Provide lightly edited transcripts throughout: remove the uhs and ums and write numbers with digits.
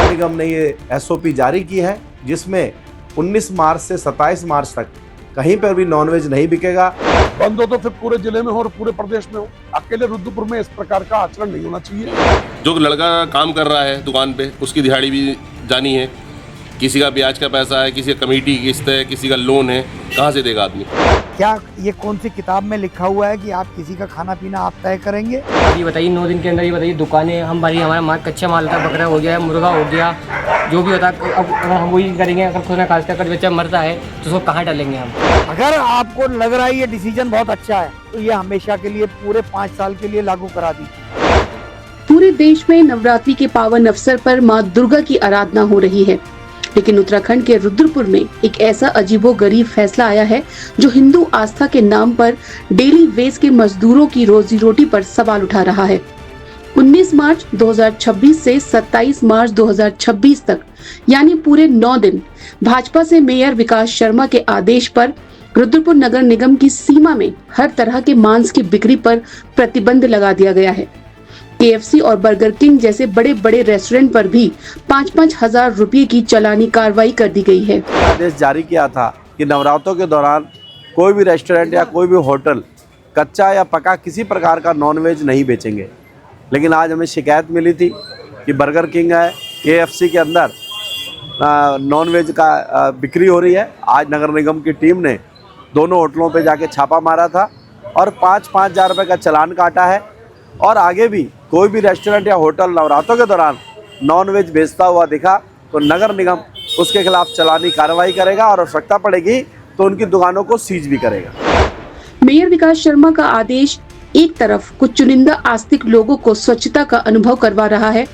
नगर निगम ने ये एसओपी जारी की है जिसमें 19 मार्च से 27 मार्च तक कहीं पर भी नॉनवेज नहीं बिकेगा। बंद हो तो फिर पूरे जिले में हो और पूरे प्रदेश में हो। अकेले रुद्रपुर में इस प्रकार का आचरण नहीं होना चाहिए। जो लड़का काम कर रहा है दुकान पे, उसकी दिहाड़ी भी जानी है। किसी का ब्याज का पैसा है, किसी का कमेटी की किस्त है, किसी का लोन है, कहाँ से देगा आदमी? क्या ये कौन सी किताब में लिखा हुआ है कि आप किसी का खाना पीना आप तय करेंगे? ये बताइए 9 दिन के अंदर ये बताइए दुकानें हम भरी, हमारा माल कच्चा माल था, बकरा हो गया, मुर्गा हो गया, जो भी होता है। अब अगर हम वही करेंगे, अगर खुद ना खास कर बच्चा मरता है तो उसको कहाँ डालेंगे हम? अगर आपको लग रहा है ये डिसीजन बहुत अच्छा है तो ये हमेशा के लिए पूरे 5 साल के लिए लागू करा दीजिए। पूरे देश में नवरात्रि के पावन अवसर पर मां दुर्गा की आराधना हो रही है, लेकिन उत्तराखंड के रुद्रपुर में एक ऐसा अजीबोगरीब फैसला आया है जो हिंदू आस्था के नाम पर डेली वेज के मजदूरों की रोजी रोटी पर सवाल उठा रहा है। 19 मार्च 2026 से 27 मार्च 2026 तक यानी पूरे 9 दिन भाजपा से मेयर विकास शर्मा के आदेश पर रुद्रपुर नगर निगम की सीमा में हर तरह के मांस की बिक्री पर प्रतिबंध लगा दिया गया है। KFC और बर्गर किंग जैसे बड़े बड़े रेस्टोरेंट पर भी 5-5 हजार रुपए की चालानी कार्रवाई कर दी गई है। आदेश जारी किया था कि नवरात्रों के दौरान कोई भी रेस्टोरेंट या कोई भी होटल कच्चा या पका किसी प्रकार का नॉनवेज नहीं बेचेंगे, लेकिन आज हमें शिकायत मिली थी कि बर्गर किंग है, KFC के अंदर नॉनवेज का बिक्री हो रही है। आज नगर निगम की टीम ने दोनों होटलों पे जाके छापा मारा था और 5-5 हजार रुपये का चालान काटा है। और आगे भी कोई भी रेस्टोरेंट या होटल नवरात्रों के दौरान नॉनवेज बेचता हुआ दिखा तो नगर निगम उसके खिलाफ चालानी कार्रवाई करेगा और आवश्यकता पड़ेगी तो उनकी दुकानों को सीज भी करेगा। मेयर विकास शर्मा का आदेश एक तरफ कुछ चुनिंदा आस्तिक लोगों को स्वच्छता का अनुभव करवा रहा है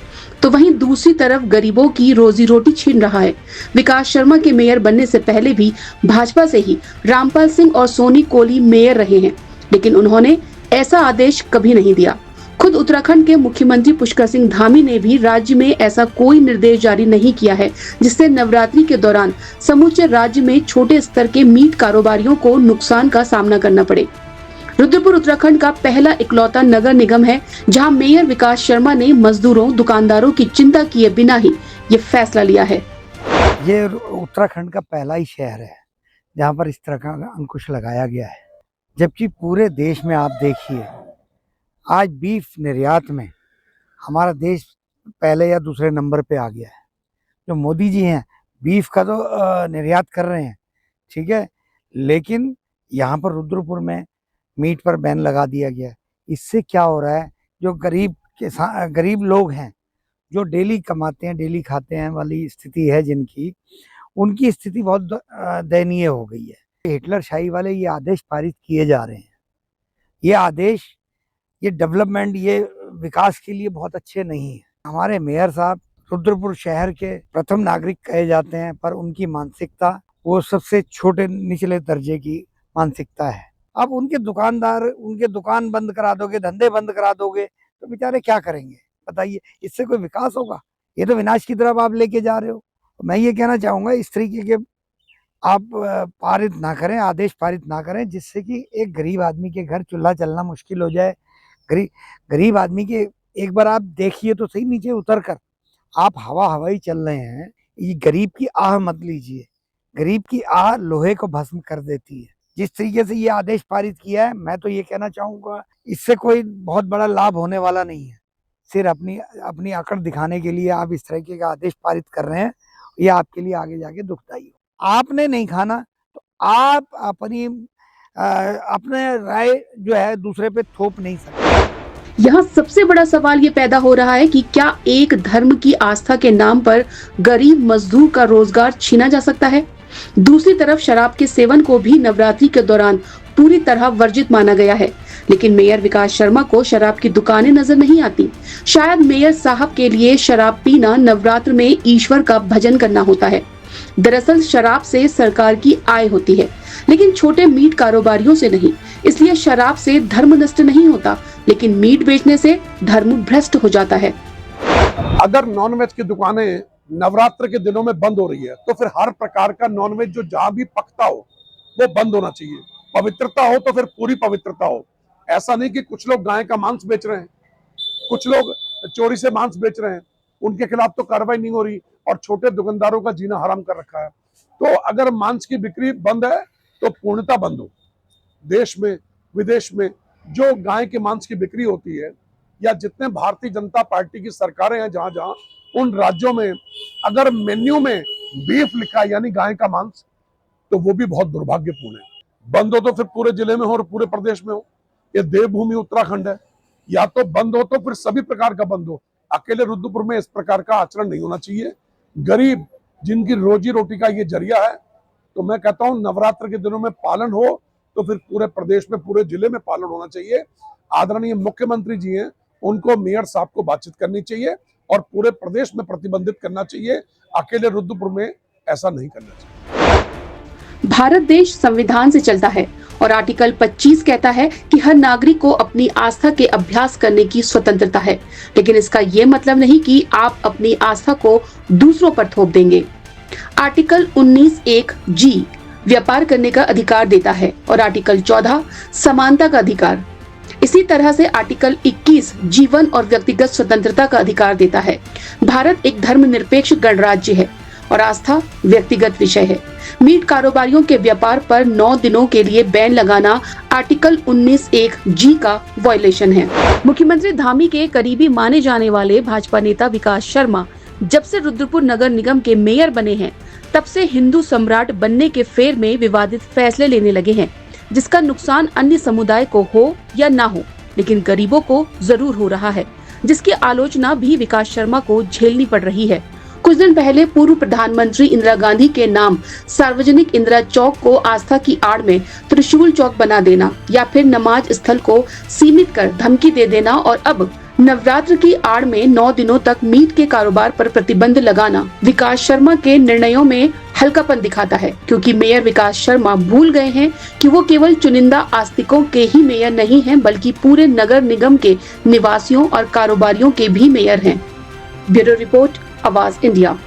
तो वहीं दूसरी तरफ गरीबों की रोजी रोटी छीन रहा है। विकास शर्मा के मेयर बनने से पहले भी भाजपा से ही रामपाल सिंह और सोनी कोली मेयर रहे हैं, लेकिन उन्होंने ऐसा आदेश कभी नहीं दिया। खुद उत्तराखंड के मुख्यमंत्री पुष्कर सिंह धामी ने भी राज्य में ऐसा कोई निर्देश जारी नहीं किया है जिससे नवरात्रि के दौरान समूचे राज्य में छोटे स्तर के मीट कारोबारियों को नुकसान का सामना करना पड़े। रुद्रपुर उत्तराखंड का पहला इकलौता नगर निगम है जहां मेयर विकास शर्मा ने मजदूरों दुकानदारों की चिंता किए बिना ही ये फैसला लिया है। ये उत्तराखंड का पहला ही शहर है जहाँ पर इस तरह का अंकुश लगाया गया है, जबकि पूरे देश में आप देखिए आज बीफ निर्यात में हमारा देश पहले या दूसरे नंबर पे आ गया है। जो मोदी जी हैं बीफ का तो निर्यात कर रहे हैं, ठीक है, लेकिन यहाँ पर रुद्रपुर में मीट पर बैन लगा दिया गया है। इससे क्या हो रहा है, जो गरीब लोग हैं जो डेली कमाते हैं डेली खाते हैं वाली स्थिति है जिनकी, उनकी स्थिति बहुत दयनीय हो गई है। हिटलरशाही वाले ये आदेश पारित किए जा रहे हैं। ये आदेश, ये डेवलपमेंट, ये विकास के लिए बहुत अच्छे नहीं है। हमारे मेयर साहब रुद्रपुर शहर के प्रथम नागरिक कहे जाते हैं, पर उनकी मानसिकता वो सबसे छोटे निचले दर्जे की मानसिकता है। अब उनके दुकानदार, उनके दुकान बंद करा दोगे, धंधे बंद करा दोगे तो बेचारे क्या करेंगे बताइए? इससे कोई विकास होगा? ये तो विनाश की तरफ आप लेके जा रहे हो। मैं ये कहना चाहूँगा इस तरीके के आप पारित ना करें, आदेश पारित ना करें जिससे कि एक गरीब आदमी के घर चूल्हा चलना मुश्किल हो जाए। गरीब आदमी के एक बार आप देखिए तो सही, नीचे उतर कर आप हवाई चल रहे हैं। ये गरीब की आह मत लीजिए, गरीब की आह लोहे को भस्म कर देती है। जिस तरीके से ये आदेश पारित किया है, मैं तो ये कहना चाहूँगा इससे कोई बहुत बड़ा लाभ होने वाला नहीं है। सिर्फ अपनी अकड़ दिखाने के लिए आप इस तरीके का आदेश पारित कर रहे हैं, ये आपके लिए आगे जाके दुखदाई हो। आपने नहीं खाना तो आप अपने राय जो है दूसरे पे थोप नहीं सकते। यहाँ सबसे बड़ा सवाल ये पैदा हो रहा है कि क्या एक धर्म की आस्था के नाम पर गरीब मजदूर का रोजगार छीना जा सकता है? दूसरी तरफ शराब के सेवन को भी नवरात्रि के दौरान पूरी तरह वर्जित माना गया है, लेकिन मेयर विकास शर्मा को शराब की दुकानें नजर नहीं आती। शायद मेयर साहब के लिए शराब पीना नवरात्र में ईश्वर का भजन करना होता है। दरअसल शराब से सरकार की आय होती है, लेकिन छोटे मीट कारोबारियों से नहीं। इसलिए शराब से धर्म नष्ट नहीं होता, लेकिन मीट बेचने से धर्म भ्रष्ट हो जाता है। अगर नॉनवेज की दुकानें नवरात्र के दिनों में बंद हो रही है तो फिर हर प्रकार का नॉनवेज जो जहां भी पकता हो वो बंद होना चाहिए। पवित्रता हो तो फिर पूरी पवित्रता हो। ऐसा नहीं कि कुछ लोग गाय का मांस बेच रहे हैं, कुछ लोग चोरी से मांस बेच रहे हैं, उनके खिलाफ तो कार्रवाई नहीं हो रही और छोटे दुकानदारों का जीना हराम कर रखा है। तो अगर मांस की बिक्री बंद है तो पूर्णतः बंद हो। देश में विदेश में जो गाय के मांस की बिक्री होती है या जितने भारतीय जनता पार्टी की सरकारें हैं जहां जहां, उन राज्यों में अगर मेन्यू में बीफ लिखा है यानी गाय का मांस, तो वो भी बहुत दुर्भाग्यपूर्ण है। बंद हो तो फिर पूरे जिले में हो और पूरे प्रदेश में हो। ये देवभूमि उत्तराखंड है, या तो बंद हो तो फिर सभी प्रकार का बंद हो। अकेले रुद्रपुर में इस प्रकार का आचरण नहीं होना चाहिए। गरीब जिनकी रोजी रोटी का ये जरिया है, तो मैं कहता हूं नवरात्र के दिनों में पालन हो तो फिर पूरे प्रदेश में पूरे जिले में पालन होना चाहिए। आदरणीय मुख्यमंत्री जी हैं, उनको मेयर साहब को बातचीत करनी चाहिए और पूरे प्रदेश में प्रतिबंधित करना चाहिए। अकेले रुद्रपुर में ऐसा नहीं करना चाहिए। भारत देश संविधान से चलता है और आर्टिकल 25 कहता है कि हर नागरिक को अपनी आस्था के अभ्यास करने की स्वतंत्रता है, लेकिन इसका ये मतलब नहीं कि आप अपनी आस्था को दूसरों पर थोप देंगे। आर्टिकल 19(1)(g) व्यापार करने का अधिकार देता है और आर्टिकल 14 समानता का अधिकार। इसी तरह से आर्टिकल 21 जीवन और व्यक्तिगत स्वतंत्रता का अधिकार देता है। भारत एक धर्मनिरपेक्ष गणराज्य है और आस्था व्यक्तिगत विषय है। मीट कारोबारियों के व्यापार पर 9 दिनों के लिए बैन लगाना आर्टिकल 19(1)(g) का वायलेशन है। मुख्यमंत्री धामी के करीबी माने जाने वाले भाजपा नेता विकास शर्मा जब से रुद्रपुर नगर निगम के मेयर बने हैं, तब से हिंदू सम्राट बनने के फेर में विवादित फैसले लेने लगे हैं, जिसका नुकसान अन्य समुदाय को हो या ना हो, लेकिन गरीबों को जरूर हो रहा है, जिसकी आलोचना भी विकास शर्मा को झेलनी पड़ रही है। कुछ दिन पहले पूर्व प्रधानमंत्री इंदिरा गांधी के नाम सार्वजनिक इंदिरा चौक को आस्था की आड़ में त्रिशूल चौक बना देना या फिर नमाज स्थल को सीमित कर धमकी दे देना और अब नवरात्र की आड़ में 9 दिनों तक मीट के कारोबार पर प्रतिबंध लगाना विकास शर्मा के निर्णयों में हल्कापन दिखाता है, क्योंकि मेयर विकास शर्मा भूल गए हैं कि वो केवल चुनिंदा आस्तिकों के ही मेयर नहीं हैं, बल्कि पूरे नगर निगम के निवासियों और कारोबारियों के भी मेयर हैं। ब्यूरो रिपोर्ट, आवाज इंडिया।